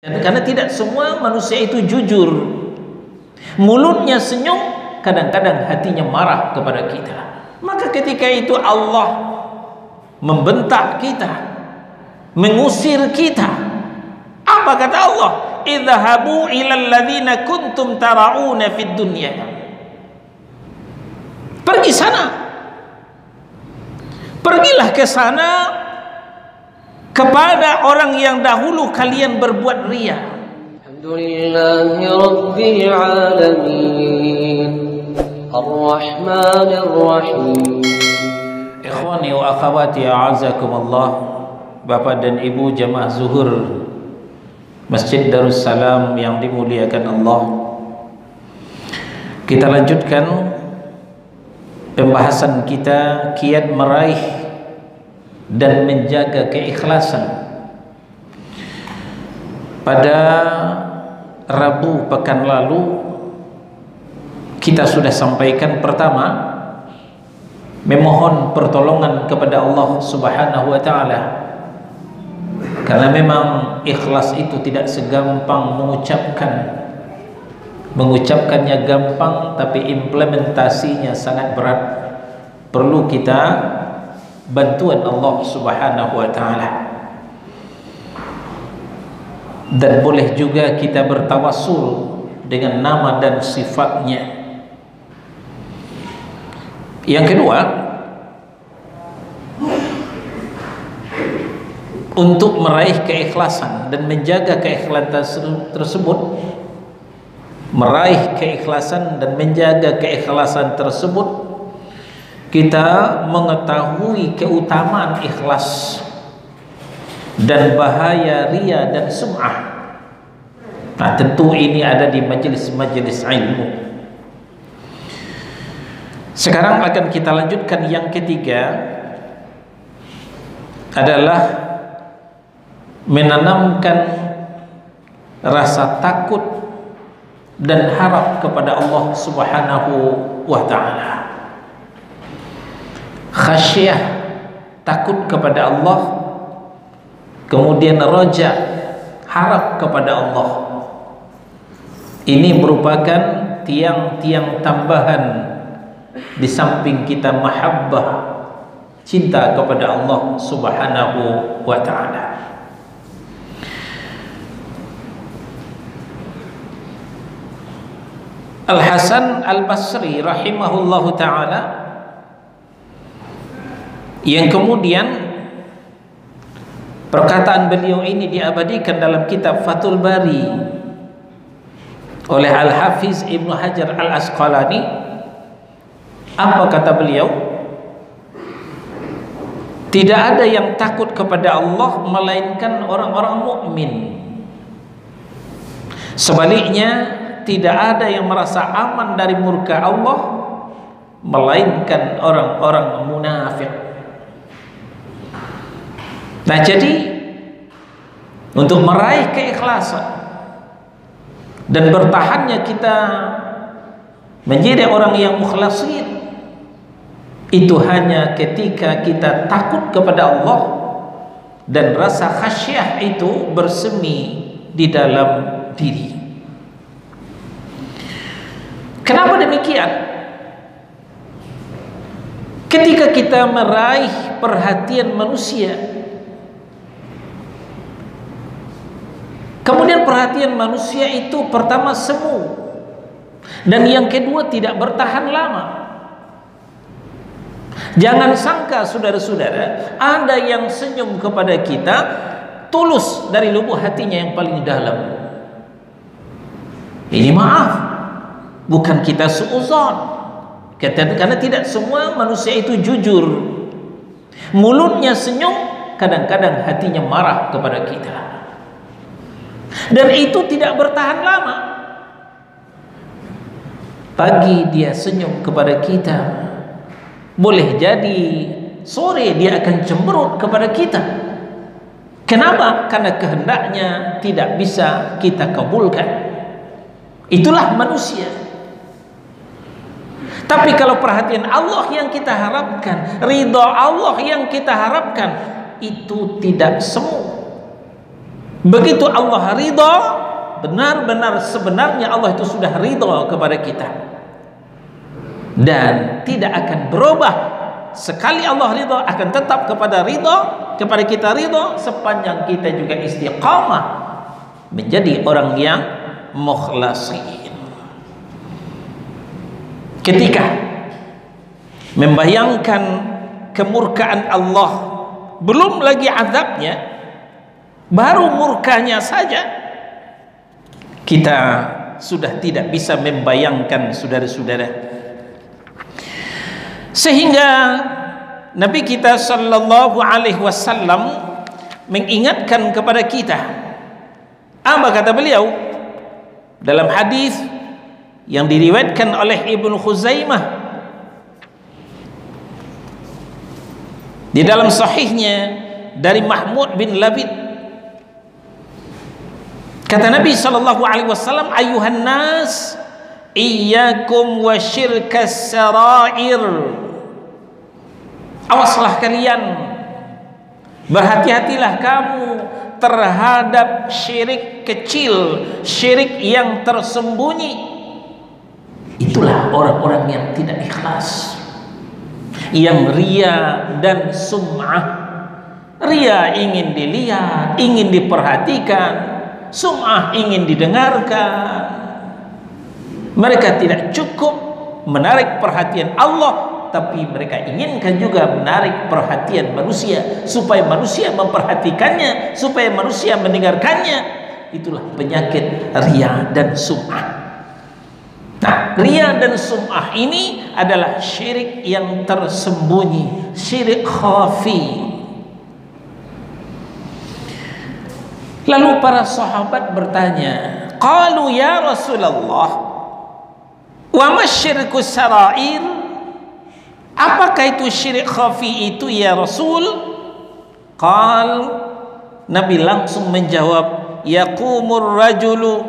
Karena tidak semua manusia itu jujur. Mulutnya senyum, kadang-kadang hatinya marah kepada kita. Maka ketika itu Allah membentak kita, mengusir kita. Apa kata Allah? Idhabu ilal ladzina kuntum tara'una fid dunya. Pergi sana. Pergilah ke sana kepada orang yang dahulu kalian berbuat riya. Alhamdulillahi rabbil alamin. Ar-Rahmanir Rahim. Ikhwani wa akhawati a'azakumullah, Bapak dan Ibu jamaah zuhur Masjid Darussalam yang dimuliakan Allah. Kita lanjutkan pembahasan kita, kiat meraih dan menjaga keikhlasan. Pada Rabu pekan lalu kita sudah sampaikan, pertama, memohon pertolongan kepada Allah Subhanahu wa ta'ala, karena memang ikhlas itu tidak segampang mengucapkannya gampang, tapi implementasinya sangat berat. Perlu kita bantuan Allah Subhanahu wa ta'ala. Dan boleh juga kita bertawassul dengan nama dan sifatnya. Yang kedua, untuk meraih keikhlasan dan menjaga keikhlasan tersebut, kita mengetahui keutamaan ikhlas dan bahaya riya dan sum'ah. Nah, tentu ini ada di majelis-majelis ilmu. Sekarang akan kita lanjutkan yang ketiga, adalah menanamkan rasa takut dan harap kepada Allah Subhanahu wa ta'ala. Khasyah, takut kepada Allah, kemudian raja, harap kepada Allah. Ini merupakan tiang-tiang tambahan di samping kita mahabbah, cinta kepada Allah Subhanahu wa ta'ala. Al-Hasan Al-Basri rahimahullahu ta'ala, yang kemudian perkataan beliau ini diabadikan dalam kitab Fathul Bari oleh Al-Hafiz Ibnu Hajar Al-Asqalani. Apa kata beliau? Tidak ada yang takut kepada Allah melainkan orang-orang mukmin. Sebaliknya, tidak ada yang merasa aman dari murka Allah melainkan orang-orang munafik. Nah, jadi untuk meraih keikhlasan dan bertahannya kita menjadi orang yang mukhlasin, itu hanya ketika kita takut kepada Allah dan rasa khasyah itu bersemi di dalam diri. Kenapa demikian? Ketika kita meraih perhatian manusia, kemudian perhatian manusia itu pertama semu, dan yang kedua tidak bertahan lama. Jangan sangka saudara-saudara, ada yang senyum kepada kita tulus dari lubuk hatinya yang paling dalam. Ini maaf, bukan kita suudzon, karena tidak semua manusia itu jujur. Mulutnya senyum, kadang-kadang hatinya marah kepada kita, dan itu tidak bertahan lama. Pagi dia senyum kepada kita, boleh jadi sore dia akan cemberut kepada kita. Kenapa? Karena kehendaknya tidak bisa kita kabulkan. Itulah manusia. Tapi kalau perhatian Allah yang kita harapkan, ridha Allah yang kita harapkan, itu tidak semu. Begitu Allah ridha, benar-benar sebenarnya Allah itu sudah ridha kepada kita, dan tidak akan berubah. Sekali Allah ridha, akan tetap kepada kita ridha sepanjang kita juga istiqamah menjadi orang yang mukhlasin. Ketika membayangkan kemurkaan Allah, belum lagi azabnya, baru murkanya saja, kita sudah tidak bisa membayangkan, saudara-saudara. Sehingga Nabi kita sallallahu alaihi wasallam mengingatkan kepada kita. Apa kata beliau dalam hadis yang diriwayatkan oleh Ibnu Khuzaimah di dalam sahihnya dari Mahmud bin Labid? Kata Nabi sallallahu alaihi wasallam, ayuhan nas, iyyakum wa syirkas sarair. Awaslah kalian, berhati-hatilah kamu terhadap syirik kecil, syirik yang tersembunyi. Itulah orang-orang yang tidak ikhlas, yang ria dan sum'ah. Ria ingin dilihat, ingin diperhatikan, sum'ah ingin didengarkan. Mereka tidak cukup menarik perhatian Allah, tapi mereka inginkan juga menarik perhatian manusia, supaya manusia memperhatikannya, supaya manusia mendengarkannya. Itulah penyakit ria dan sum'ah. Nah, ria dan sum'ah ini adalah syirik yang tersembunyi, syirik khafi. Lalu para sahabat bertanya, qalu ya Rasulullah, wa masyirkus sarair? Apakah itu syirik khafi itu ya Rasul? Qal, Nabi langsung menjawab, yaqumur rajulu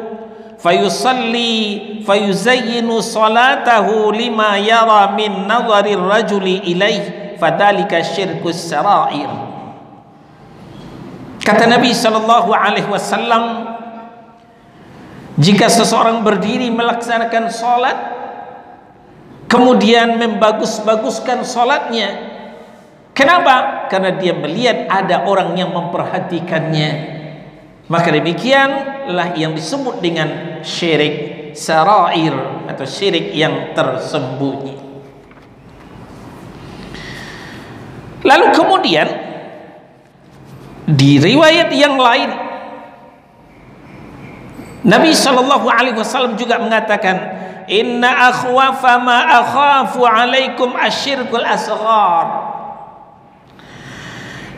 fayusalli fayuzayyinu salatahu lima yara min nadharir rajuli ilaih, fadhalika syirkus sarair. Kata Nabi sallallahu alaihi wasallam, jika seseorang berdiri melaksanakan salat, kemudian membagus-baguskan salatnya, kenapa? Karena dia melihat ada orang yang memperhatikannya, maka demikianlah yang disebut dengan syirik sarair atau syirik yang tersembunyi. Lalu kemudian di riwayat yang lain, Nabi sallallahu alaihi wasallam juga mengatakan, inna akhwafa ma akhafu alaikum asyirkul asghar.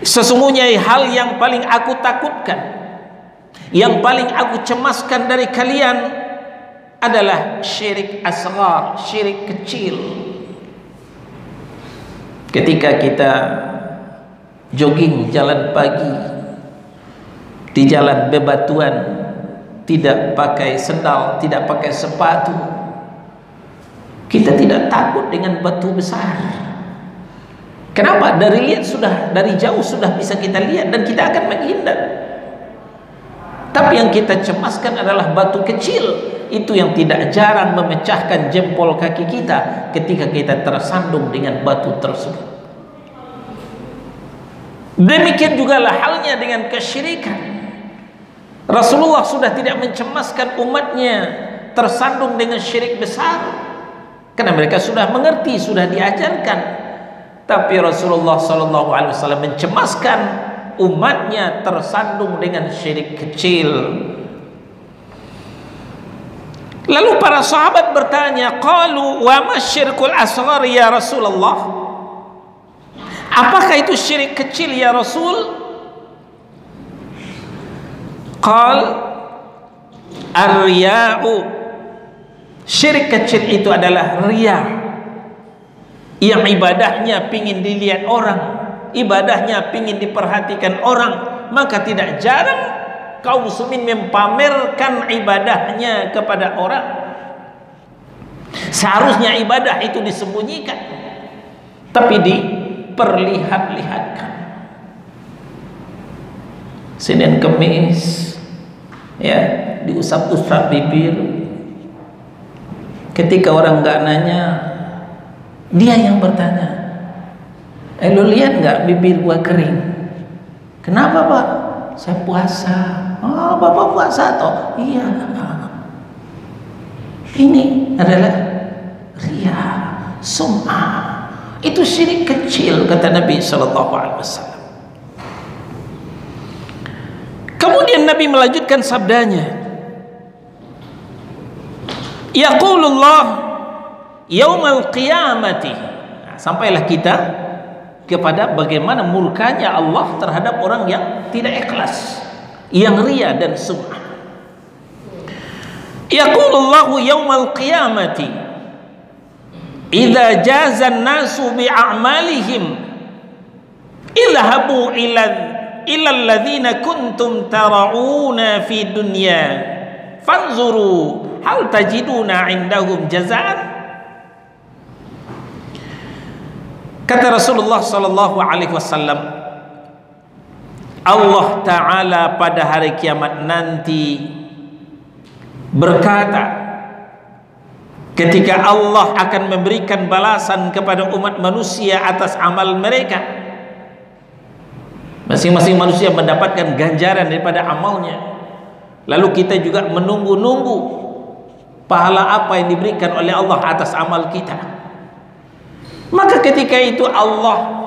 Sesungguhnya hal yang paling aku takutkan, yang paling aku cemaskan dari kalian adalah syirik asghar, syirik kecil. Ketika kita jogging jalan pagi di jalan bebatuan, tidak pakai sendal, tidak pakai sepatu, kita tidak takut dengan batu besar. Kenapa? Dari jauh sudah bisa kita lihat dan kita akan menghindar. Tapi yang kita cemaskan adalah batu kecil, itu yang tidak jarang memecahkan jempol kaki kita ketika kita tersandung dengan batu tersebut. Demikian juga lah halnya dengan kesyirikan. Rasulullah sudah tidak mencemaskan umatnya tersandung dengan syirik besar, karena mereka sudah mengerti, sudah diajarkan. Tapi Rasulullah SAW mencemaskan umatnya tersandung dengan syirik kecil. Lalu para sahabat bertanya, qalu wa masyirkul asghar ya Rasulullah? Apakah itu syirik kecil ya Rasul? Qal ar-riya'u, syirik kecil itu adalah riya, yang ibadahnya pingin dilihat orang, ibadahnya pingin diperhatikan orang. Maka tidak jarang kaum muslimin mempamerkan ibadahnya kepada orang. Seharusnya ibadah itu disembunyikan, tapi diperlihat-lihatkan. Senin Kemis, ya, diusap-usap bibir. Ketika orang nggak nanya, dia yang bertanya, lo lihat nggak bibir gua kering? Kenapa Pak? Saya puasa. Oh, Bapak puasa toh? Iya. Ini adalah riya, sum'ah. Itu syirik kecil, kata Nabi SAW. Kemudian Nabi melanjutkan sabdanya, yaqulullah yaumal qiyamati. Nah, sampailah kita kepada bagaimana murkanya Allah terhadap orang yang tidak ikhlas, yang riya dan sum'ah. Yaqulullahu yaumal qiyamati idza jaza an-nasu bi'amalihim idhabu ila alladhina kuntum tara'una fi dunya fanzuru hal tajiduna indahum jazaan. Kata Rasulullah sallallahu alaihi wasallam, Allah Ta'ala pada hari kiamat nanti berkata, ketika Allah akan memberikan balasan kepada umat manusia atas amal mereka, masing-masing manusia mendapatkan ganjaran daripada amalnya. Lalu kita juga menunggu-nunggu pahala apa yang diberikan oleh Allah atas amal kita. Maka ketika itu Allah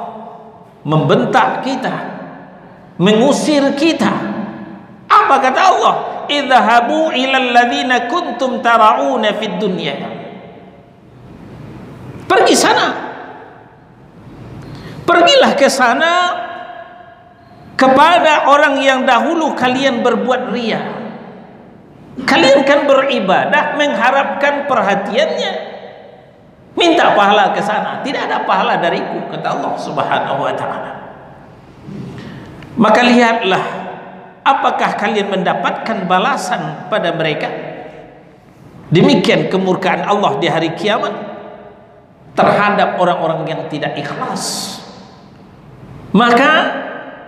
membentak kita, mengusir kita. Apa kata Allah? Idhabu ilal ladzina kuntum tara'una fid dunya. Pergi sana. Pergilah ke sana kepada orang yang dahulu kalian berbuat riya. Kalian kan beribadah mengharapkan perhatiannya, minta pahala ke sana. Tidak ada pahala dariku, kata Allah Subhanahu wa ta'ala. Maka lihatlah, apakah kalian mendapatkan balasan pada mereka? Demikian kemurkaan Allah di hari kiamat terhadap orang-orang yang tidak ikhlas. Maka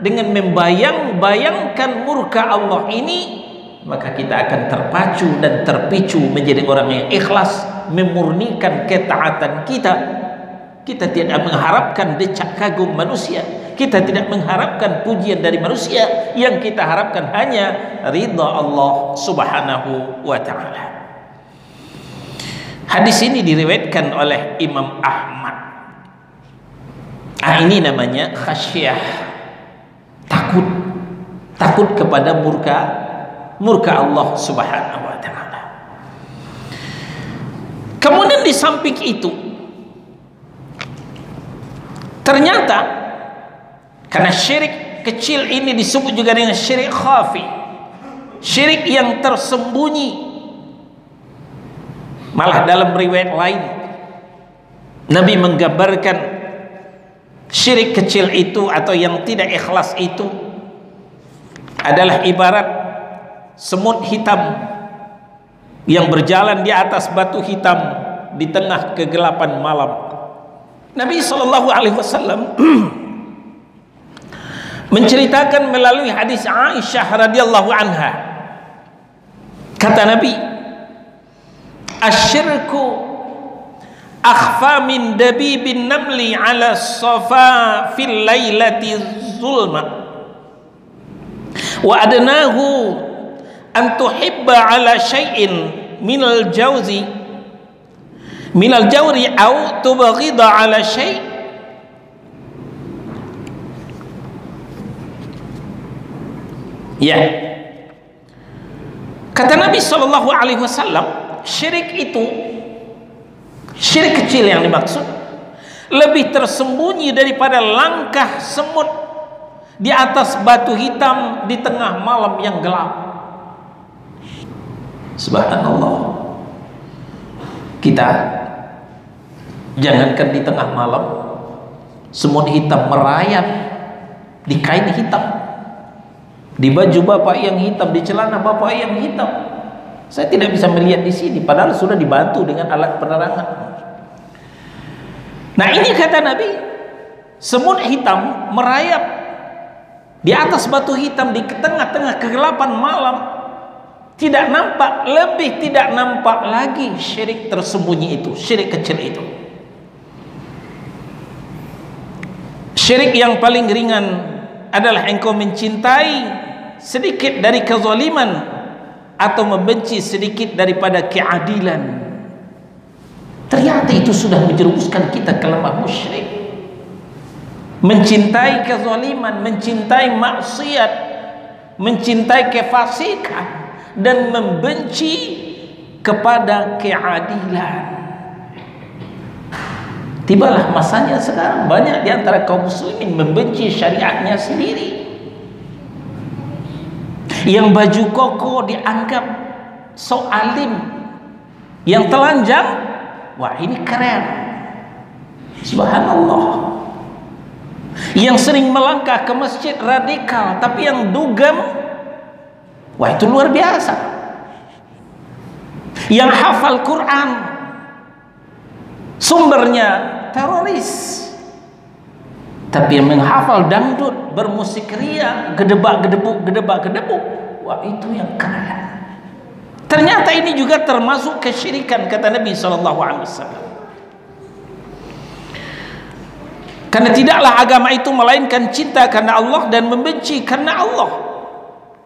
dengan membayang-bayangkan murka Allah ini, maka kita akan terpacu dan terpicu menjadi orang yang ikhlas, memurnikan ketaatan kita. Kita tidak mengharapkan decak kagum manusia, kita tidak mengharapkan pujian dari manusia. Yang kita harapkan hanya ridha Allah Subhanahu wa ta'ala. Hadis ini diriwayatkan oleh Imam Ahmad. Ini namanya khasyah, takut kepada murka Allah Subhanahu wa ta'ala. Kemudian di samping itu, ternyata karena syirik kecil ini disebut juga dengan syirik khafi, syirik yang tersembunyi. Malah dalam riwayat lain Nabi menggambarkan syirik kecil itu atau yang tidak ikhlas itu adalah ibarat semut hitam yang berjalan di atas batu hitam di tengah kegelapan malam. Nabi SAW menceritakan melalui hadis Aisyah radhiyallahu anha. Kata Nabi, asyirku akhfa min dabibin namli ala safa fil lailati zulma wa adnahu an tuhibba ala syai'in minal jawzi minal jawri au tubaghida ala syai'. Ya, kata Nabi SAW, syirik itu, syirik kecil yang dimaksud, lebih tersembunyi daripada langkah semut di atas batu hitam di tengah malam yang gelap. Subhanallah. Kita jangankan di tengah malam, semut hitam merayap di kain hitam, di baju bapak yang hitam, di celana bapak yang hitam. Saya tidak bisa melihat di sini, padahal sudah dibantu dengan alat penerangan. Nah, ini kata Nabi, semut hitam merayap di atas batu hitam di tengah-tengah kegelapan malam, tidak nampak, lebih tidak nampak lagi syirik tersembunyi itu, syirik kecil itu. Syirik yang paling ringan adalah engkau mencintai sedikit dari kezaliman atau membenci sedikit daripada keadilan. Ternyata itu sudah menjerumuskan kita ke lembah musyrik. Mencintai kezaliman, mencintai maksiat, mencintai kefasikan, dan membenci kepada keadilan. Tibalah masanya sekarang banyak di antara kaum muslimin membenci syariatnya sendiri. Yang baju koko dianggap so alim, yang telanjang, wah ini keren, subhanallah. Yang sering melangkah ke masjid radikal, tapi yang dugem, wah itu luar biasa. Yang hafal Quran, sumbernya teroris, tapi yang menghafal dangdut, bermusik ria, gedebak-gedebuk, gedebak-gedebuk, wah itu yang keren. Ternyata ini juga termasuk kesyirikan, kata Nabi SAW. Karena tidaklah agama itu melainkan cinta karena Allah dan membenci karena Allah.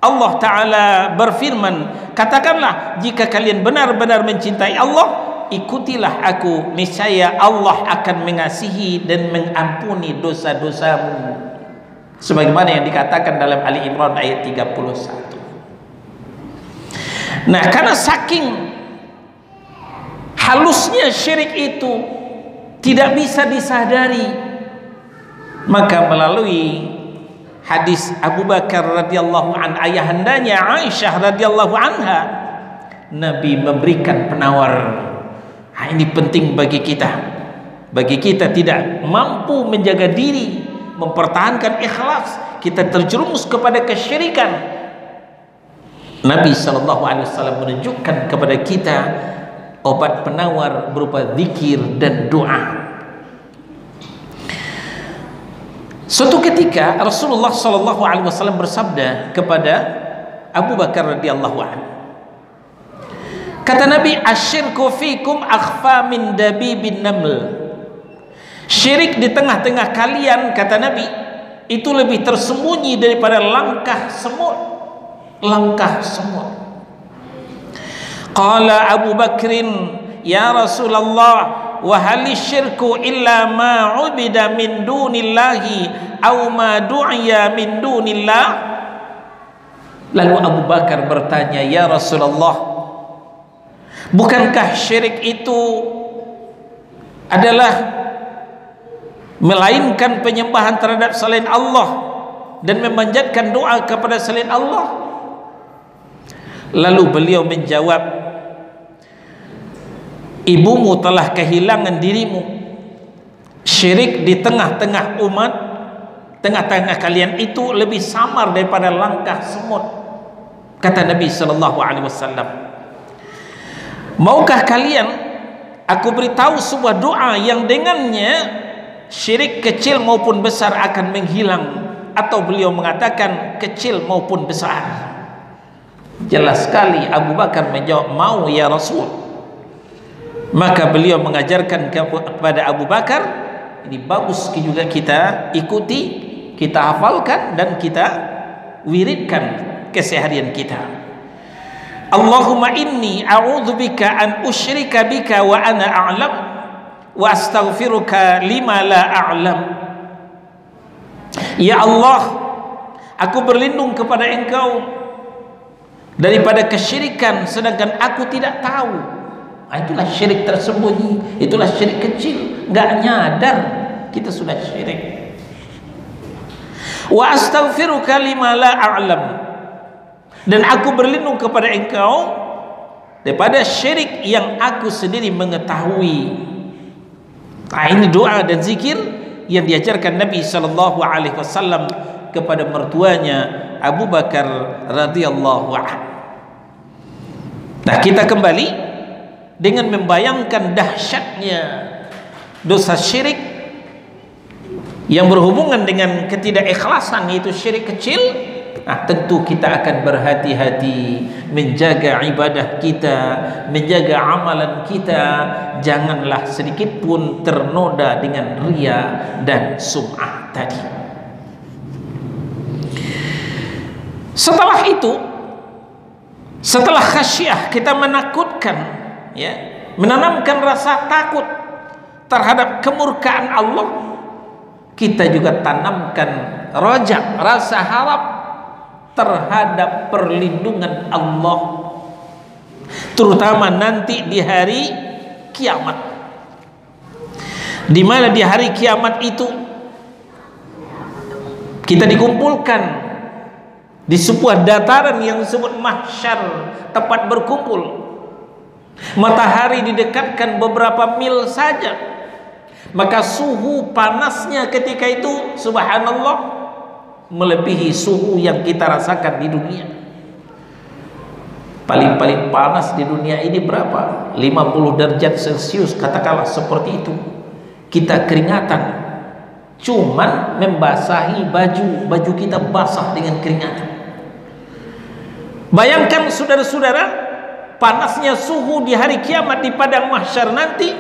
Allah Ta'ala berfirman, katakanlah jika kalian benar-benar mencintai Allah, ikutilah aku, niscaya Allah akan mengasihi dan mengampuni dosa-dosamu, sebagaimana yang dikatakan dalam Ali Imran ayat 31. Nah, karena saking halusnya syirik itu tidak bisa disadari, maka melalui hadis Abu Bakar radhiyallahu an, ayahandanya Aisyah radhiyallahu anha, Nabi memberikan penawar. Nah, ini penting bagi kita. Bagi kita tidak mampu menjaga diri, mempertahankan ikhlas, kita terjerumus kepada kesyirikan. Nabi SAW menunjukkan kepada kita obat penawar berupa zikir dan doa. Suatu ketika Rasulullah SAW bersabda kepada Abu Bakar radhiyallahu anhu, kata Nabi, asyirku fikum akhfa min dabibin naml. Syirik di tengah-tengah kalian, kata Nabi, itu lebih tersembunyi daripada langkah semut. Langkah semut. Qala Abu Bakrin, ya Rasulullah, wa hal syirku illa ma ubida min dunillahi aw ma du'iya min dunillah. Lalu Abu Bakar bertanya, ya Rasulullah, bukankah syirik itu adalah melainkan penyembahan terhadap selain Allah dan memanjatkan doa kepada selain Allah? Lalu beliau menjawab, ibumu telah kehilangan dirimu. Syirik di tengah-tengah umat, tengah-tengah kalian itu lebih samar daripada langkah semut, kata Nabi SAW. Maukah kalian aku beritahu sebuah doa yang dengannya syirik kecil maupun besar akan menghilang? Atau beliau mengatakan kecil maupun besar. Jelas sekali Abu Bakar menjawab, mau ya Rasul. Maka beliau mengajarkan kepada Abu Bakar, ini bagus juga kita ikuti, kita hafalkan dan kita wiridkan keseharian kita. Allahumma inni a'udzubika an usyrika bika wa ana a'lam wa astaghfiruka lima la a'lam. Ya Allah, aku berlindung kepada Engkau daripada kesyirikan sedangkan aku tidak tahu. Nah, itulah syirik tersembunyi, itulah syirik kecil, nggak nyadar kita sudah syirik. Wa astaghfiruka lima la a'lam, dan aku berlindung kepada Engkau daripada syirik yang aku sendiri mengetahui. Nah, ini doa dan zikir yang diajarkan Nabi SAW kepada mertuanya Abu Bakar radhiyallahu anhu. Nah, kita kembali dengan membayangkan dahsyatnya dosa syirik yang berhubungan dengan ketidakikhlasan, yaitu syirik kecil, nah tentu kita akan berhati-hati menjaga ibadah kita, menjaga amalan kita, janganlah sedikit pun ternoda dengan riya dan sum'ah tadi. Setelah itu, setelah khasyah, kita menakutkan, ya, menanamkan rasa takut terhadap kemurkaan Allah, kita juga tanamkan rajak, rasa harap terhadap perlindungan Allah, terutama nanti di hari kiamat, di mana di hari kiamat itu kita dikumpulkan di sebuah dataran yang disebut mahsyar, tempat berkumpul. Matahari didekatkan beberapa mil saja, maka suhu panasnya ketika itu subhanallah melebihi suhu yang kita rasakan di dunia. Paling-paling panas di dunia ini berapa? 50 derajat Celcius, katakanlah seperti itu. Kita keringatan, cuman membasahi baju kita basah dengan keringatan. Bayangkan saudara-saudara, panasnya suhu di hari kiamat di padang mahsyar nanti.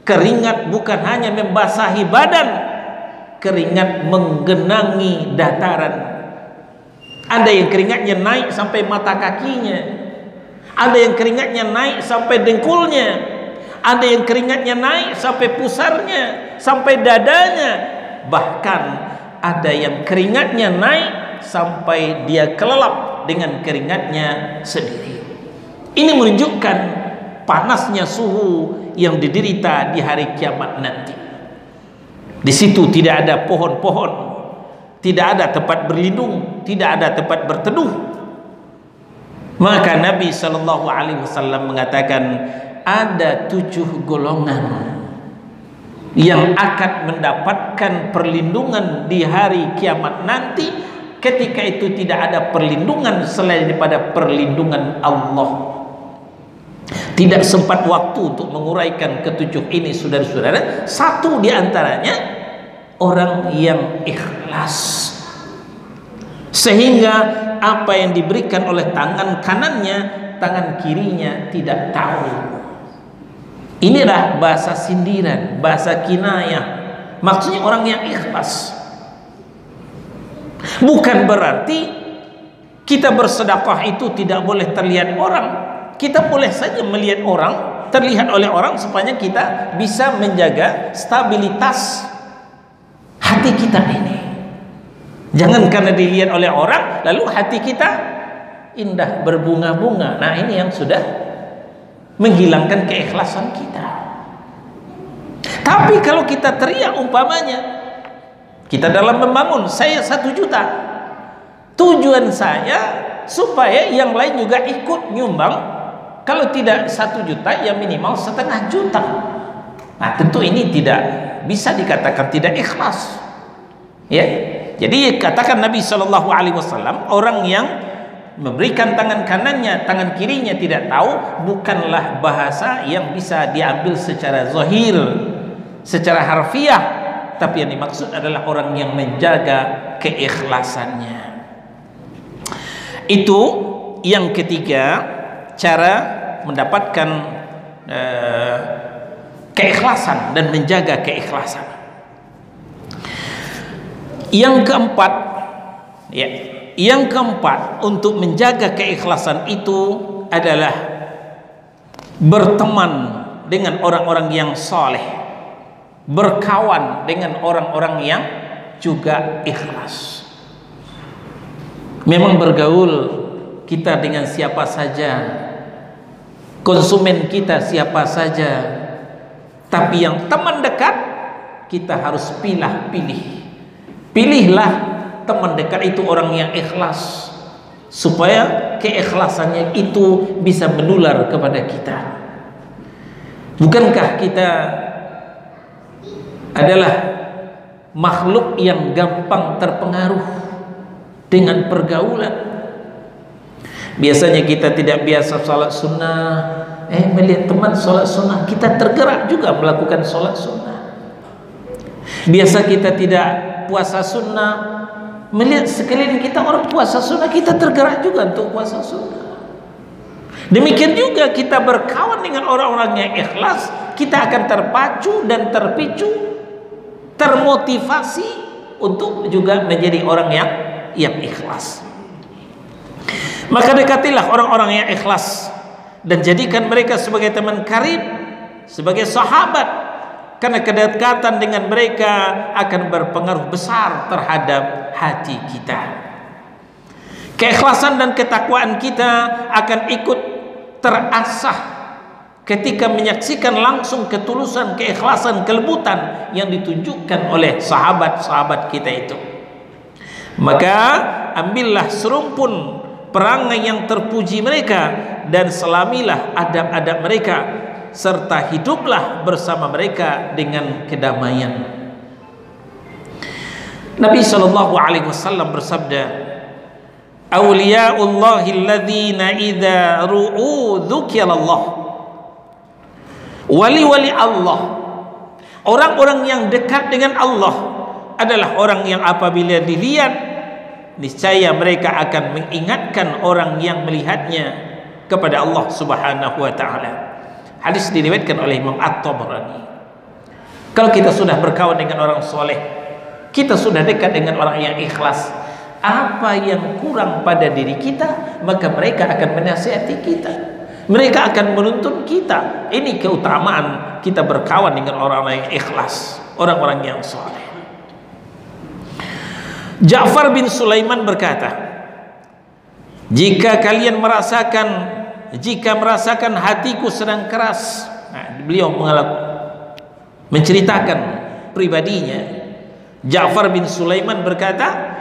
Keringat bukan hanya membasahi badan, keringat menggenangi dataran. Ada yang keringatnya naik sampai mata kakinya, ada yang keringatnya naik sampai dengkulnya, ada yang keringatnya naik sampai pusarnya, sampai dadanya, bahkan ada yang keringatnya naik sampai dia kelelap dengan keringatnya sendiri. Ini menunjukkan panasnya suhu yang diderita di hari kiamat nanti. Di situ tidak ada pohon-pohon, tidak ada tempat berlindung, tidak ada tempat berteduh. Maka Nabi SAW mengatakan ada 7 golongan yang akan mendapatkan perlindungan di hari kiamat nanti. Ketika itu tidak ada perlindungan selain daripada perlindungan Allah. Tidak sempat waktu untuk menguraikan ketujuh ini, saudara-saudara. Satu di antaranya orang yang ikhlas, sehingga apa yang diberikan oleh tangan kanannya, tangan kirinya tidak tahu. Inilah bahasa sindiran, bahasa kinayah. Maksudnya orang yang ikhlas. Bukan berarti kita bersedekah itu tidak boleh terlihat orang. Kita boleh saja melihat orang, terlihat oleh orang, supaya kita bisa menjaga stabilitas hati kita ini. Jangan karena dilihat oleh orang lalu hati kita indah berbunga-bunga. Nah, ini yang sudah menghilangkan keikhlasan kita. Tapi kalau kita teriak, umpamanya kita dalam membangun, saya 1 juta, tujuan saya supaya yang lain juga ikut nyumbang. Kalau tidak 1 juta, ya minimal 1,5 juta. Nah, tentu ini tidak bisa dikatakan tidak ikhlas, ya. Jadi katakan Nabi SAW, orang yang memberikan tangan kanannya, tangan kirinya tidak tahu, bukanlah bahasa yang bisa diambil secara zahir, secara harfiah, tapi yang dimaksud adalah orang yang menjaga keikhlasannya. Itu yang ketiga, cara mendapatkan keikhlasan dan menjaga keikhlasan. Yang keempat, ya, yang keempat untuk menjaga keikhlasan itu adalah berteman dengan orang-orang yang soleh, berkawan dengan orang-orang yang juga ikhlas. Memang bergaul kita dengan siapa saja, konsumen kita siapa saja, tapi yang teman dekat kita harus pilih. Pilihlah teman dekat itu orang yang ikhlas, supaya keikhlasannya itu bisa menular kepada kita. Bukankah kita adalah makhluk yang gampang terpengaruh dengan pergaulan? Biasanya kita tidak biasa sholat sunnah, melihat teman sholat sunnah, kita tergerak juga melakukan sholat sunnah. Biasa kita tidak puasa sunnah, melihat sekeliling kita orang puasa sunnah, kita tergerak juga untuk puasa sunnah. Demikian juga kita berkawan dengan orang-orang yang ikhlas, kita akan terpacu dan terpicu, termotivasi untuk juga menjadi orang yang ikhlas. Maka dekatilah orang-orang yang ikhlas dan jadikan mereka sebagai teman karib, sebagai sahabat, karena kedekatan dengan mereka akan berpengaruh besar terhadap hati kita. Keikhlasan dan ketakwaan kita akan ikut terasah ketika menyaksikan langsung ketulusan, keikhlasan, kelembutan yang ditunjukkan oleh sahabat-sahabat kita itu. Maka ambillah serumpun perangai yang terpuji mereka dan selamilah adab-adab mereka, serta hiduplah bersama mereka dengan kedamaian. Nabi SAW bersabda, "Awliya'ullahi alladhina idza ru'u dzukirallah." Wali-wali Allah, orang-orang yang dekat dengan Allah adalah orang yang apabila dilihat, niscaya mereka akan mengingatkan orang yang melihatnya kepada Allah Subhanahu wa taala. Hadis diriwayatkan oleh Imam At-Tabrani. Kalau kita sudah berkawan dengan orang soleh, kita sudah dekat dengan orang yang ikhlas, apa yang kurang pada diri kita, maka mereka akan menasihati kita, mereka akan menuntun kita. Ini keutamaan kita berkawan dengan orang-orang yang ikhlas, orang-orang yang soleh. Ja'far bin Sulaiman berkata, jika merasakan hatiku sedang keras, beliau menceritakan pribadinya. Ja'far bin Sulaiman berkata,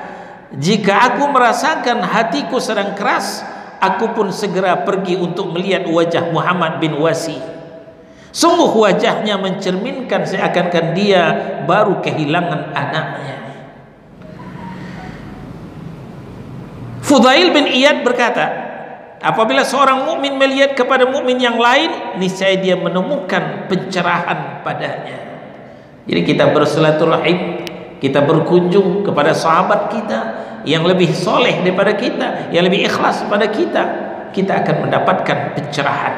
jika aku merasakan hatiku sedang keras, aku pun segera pergi untuk melihat wajah Muhammad bin Wasi. Sungguh wajahnya mencerminkan seakan-akan dia baru kehilangan anaknya. Fudail bin Iyad berkata, apabila seorang mukmin melihat kepada mukmin yang lain, niscaya dia menemukan pencerahan padanya. Jadi kita bersilaturahim, kita berkunjung kepada sahabat kita yang lebih soleh daripada kita, yang lebih ikhlas pada kita, kita akan mendapatkan pencerahan.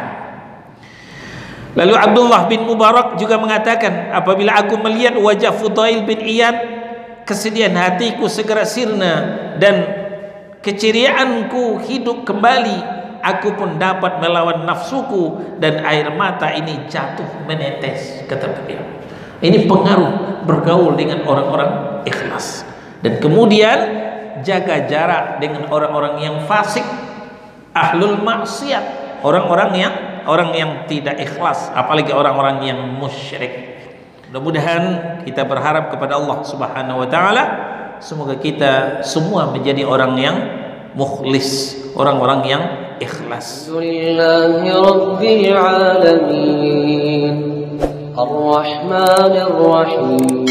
Lalu Abdullah bin Mubarak juga mengatakan, apabila aku melihat wajah Fudail bin Iyad, kesedihan hatiku segera sirna dan keceriaanku hidup kembali. Aku pun dapat melawan nafsuku dan air mata ini jatuh menetes, kata beliau. Ini pengaruh bergaul dengan orang-orang ikhlas. Dan kemudian jaga jarak dengan orang-orang yang fasik, ahlul maksiat, orang yang tidak ikhlas, apalagi orang-orang yang musyrik. Mudah-mudahan kita berharap kepada Allah Subhanahu wa taala, semoga kita semua menjadi orang yang mukhlis, orang-orang yang ikhlas. Alhamdulillahi rabbil alamin, ar-rahmanir rahim.